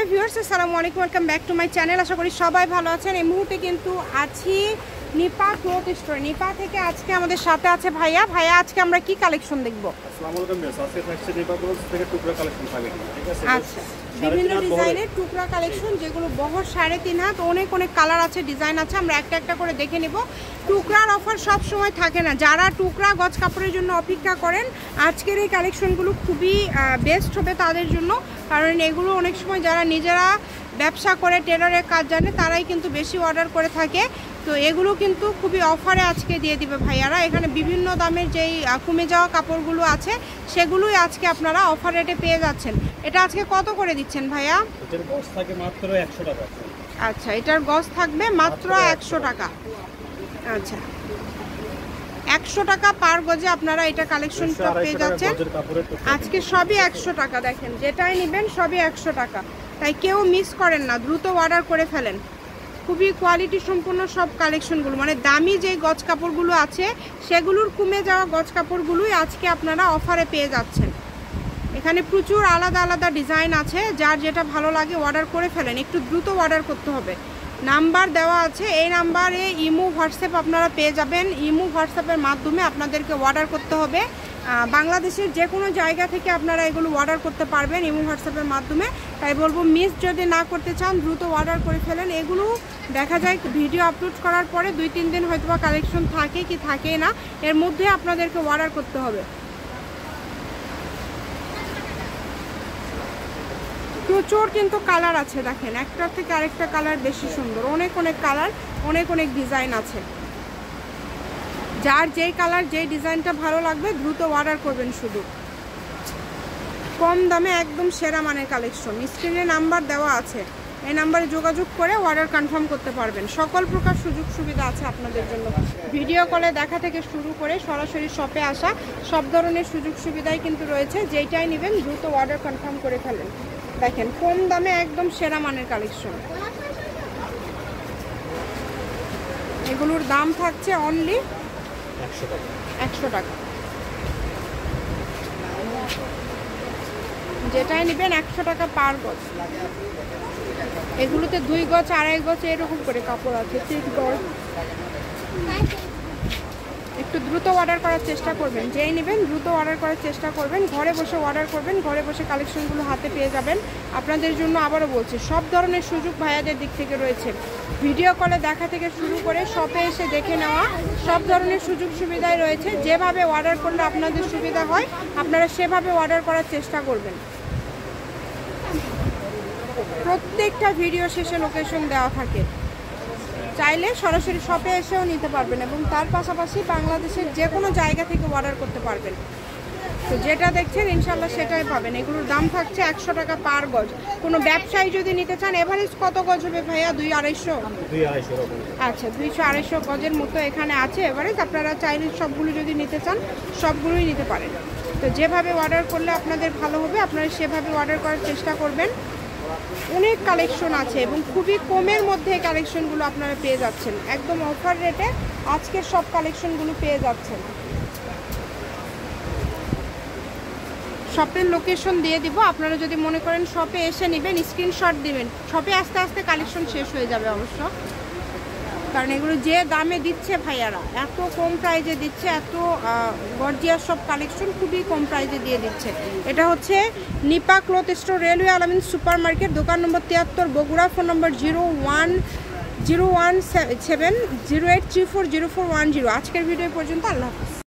Hello viewers, আসসালামু আলাইকুম, welcome back to my channel. আশা করি সবাই ভালো আছেন। এই মুহূর্তে কিন্তু আছি নিপা ক্লথ স্টোর। নিপা থেকে আজকে আমাদের সাথে আছে ভাইয়া। ভাইয়া, আজকে আমরা কি কালেকশন দেখব? আসসালামু আলাইকুম মিস, আজকে থাকছে নিপা ক্লথ থেকে টুকরা কালেকশন থাকবে, ঠিক আছে? আচ্ছা, বিভিন্ন ডিজাইনের টুকরা কালেকশন, যেগুলো বহর 3.5 হাত, অনেক অনেক কালার আছে, ডিজাইন আছে। আমরা একটা একটা করে দেখে নিব। টুকরার অফার সব সময় থাকে না। যারা টুকরা গজ কাপড়ের জন্য অপেক্ষা করেন, আজকের এই কালেকশনগুলো খুবই বেস্ট হবে তাদের জন্য। কারণ এগুলো অনেক সময় যারা নিজেরা ব্যবসা করে, টেলারের কাজ জানে, তারাই কিন্তু বেশি অর্ডার করে থাকে। তো এগুলো কিন্তু খুবই অফারে আজকে দিয়ে দিবে ভাইয়ারা। এখানে বিভিন্ন দামের যেই কমে যাওয়া কাপড়গুলো আছে, সেগুলোই আজকে আপনারা অফার রেটে পেয়ে যাচ্ছেন। এটা আজকে কত করে দিচ্ছেন ভাইয়া? এটার গজ থাকে মাত্র 100 টাকা। আচ্ছা, এটার গজ থাকবে মাত্র 100 টাকা। আচ্ছা, 100 টাকা পার গজে আপনারা এটা কালেকশনটা পেয়ে যাচ্ছেন আজকে। সবই 100 টাকা। দেখেন, যেটাই নেবেন সবই 100 টাকা। তাই কেউ মিস করেন না, দ্রুত অর্ডার করে ফেলেন। খুবই কোয়ালিটি সম্পূর্ণ সব কালেকশনগুলো, মানে দামি যে গজ কাপড়গুলো আছে সেগুলোর কমে যাওয়া গজ কাপড়গুলোই আজকে আপনারা অফারে পেয়ে যাচ্ছেন। এখানে প্রচুর আলাদা আলাদা ডিজাইন আছে, যার যেটা ভালো লাগে অর্ডার করে ফেলেন। একটু দ্রুত অর্ডার করতে হবে। নাম্বার দেওয়া আছে, এই নাম্বারে ইমো হোয়াটসঅ্যাপ আপনারা পেয়ে যাবেন। ইমো হোয়াটসঅ্যাপের মাধ্যমে আপনাদেরকে অর্ডার করতে হবে। বাংলাদেশের যে কোনো জায়গা থেকে আপনারা এগুলো অর্ডার করতে পারবেন ইমো হোয়াটসঅ্যাপের মাধ্যমে। তাই বলবো, মিস যদি না করতে চান দ্রুত অর্ডার করে ফেলেন। এগুলো দেখা যায় ভিডিও আপলোড করার পরে 2-3 দিন হয়তো বা কালেকশন থাকে কি থাকে না, এর মধ্যে আপনাদেরকে অর্ডার করতে হবে। প্রচুর কিন্তু কালার আছে, দেখেন, একটা থেকে আরেকটা কালার বেশি সুন্দর। অনেক অনেক কালার, অনেক অনেক ডিজাইন আছে। যার যেই কালার, যেই ডিজাইনটা ভালো লাগবে দ্রুত অর্ডার করবেন। শুধু কম দামে একদম সেরা মানের কালেকশন। স্ক্রিনে নাম্বার দেওয়া আছে, এই নাম্বারে যোগাযোগ করে অর্ডার কনফার্ম করতে পারবেন। সকল প্রকার সুযোগ সুবিধা আছে আপনাদের জন্য। ভিডিও কলে দেখা থেকে শুরু করে সরাসরি শপে আসা, সব ধরনের সুযোগ সুবিধাই কিন্তু রয়েছে। যেইটাই নেবেন দ্রুত অর্ডার কনফার্ম করে ফেলেন। দেখেন, কম দামে একদম সেরা মানের কালেকশন। এগুলোর দাম থাকছে অনলি 100 টাকা। যেটাই নেবেন 100 টাকা পার গজ। এগুলোতে 2 গজ, 2.5 গজ এরকম করে কাপড় আছে, 3 গজ। একটু দ্রুত অর্ডার করার চেষ্টা করবেন। যেই নেবেন দ্রুত অর্ডার করার চেষ্টা করবেন। ঘরে বসে অর্ডার করবেন, ঘরে বসে কালেকশনগুলো হাতে পেয়ে যাবেন। আপনাদের জন্য আবারও বলছি, সব ধরনের সুযোগ ভাইয়াদের দিক থেকে রয়েছে। ভিডিও কলে দেখা থেকে শুরু করে শপে এসে দেখে নেওয়া, সব ধরনের সুযোগ সুবিধাই রয়েছে। যেভাবে অর্ডার করলে আপনাদের সুবিধা হয়, আপনারা সেভাবে অর্ডার করার চেষ্টা করবেন। প্রত্যেকটা ভিডিও শেষে লোকেশন দেওয়া থাকে, চাইলে সরাসরি শপে এসেও নিতে পারবেন এবং তার পাশাপাশি বাংলাদেশের যে কোনো জায়গা থেকে অর্ডার করতে পারবেন। তো যেটা দেখছেন ইনশাল্লাহ সেটাই পাবেন। এগুলোর দাম থাকছে 100 টাকা পার গজ। কোনো ব্যবসায়ী যদি নিতে চান, এভারেজ কত গজ হবে ভাইয়া? 200-250? আচ্ছা, 200-250 গজের মতো এখানে আছে এভারেজ। আপনারা চাইলে সবগুলো যদি নিতে চান সবগুলোই নিতে পারেন। তো যেভাবে অর্ডার করলে আপনাদের ভালো হবে, আপনারা সেভাবে অর্ডার করার চেষ্টা করবেন। অনেক কালেকশন আছে এবং খুবই কমের মধ্যে এই কালেকশনগুলো আপনারা পেয়ে যাচ্ছেন। একদম অফার রেটে আজকের সব কালেকশনগুলো পেয়ে যাচ্ছেন। শপের লোকেশন দিয়ে দিব। আপনারা যদি মনে করেন শপে এসে নেবেন, স্ক্রিনশট দিবেন। শপে আস্তে আস্তে কালেকশন শেষ হয়ে যাবে অবশ্য, কারণ এগুলো যে দামে দিচ্ছে ভাইয়ারা, এত কম প্রাইজে দিচ্ছে। এত গর্জিয়াস সব কালেকশন খুবই কম প্রাইজে দিয়ে দিচ্ছে। এটা হচ্ছে নিপা ক্লথ স্টোর, রেলওয়ে আলামিন সুপার মার্কেট, দোকান নম্বর 73, বগুড়া। ফোন নম্বর 0101708340410। আজকের ভিডিও পর্যন্ত। আল্লাহ হাফিজ।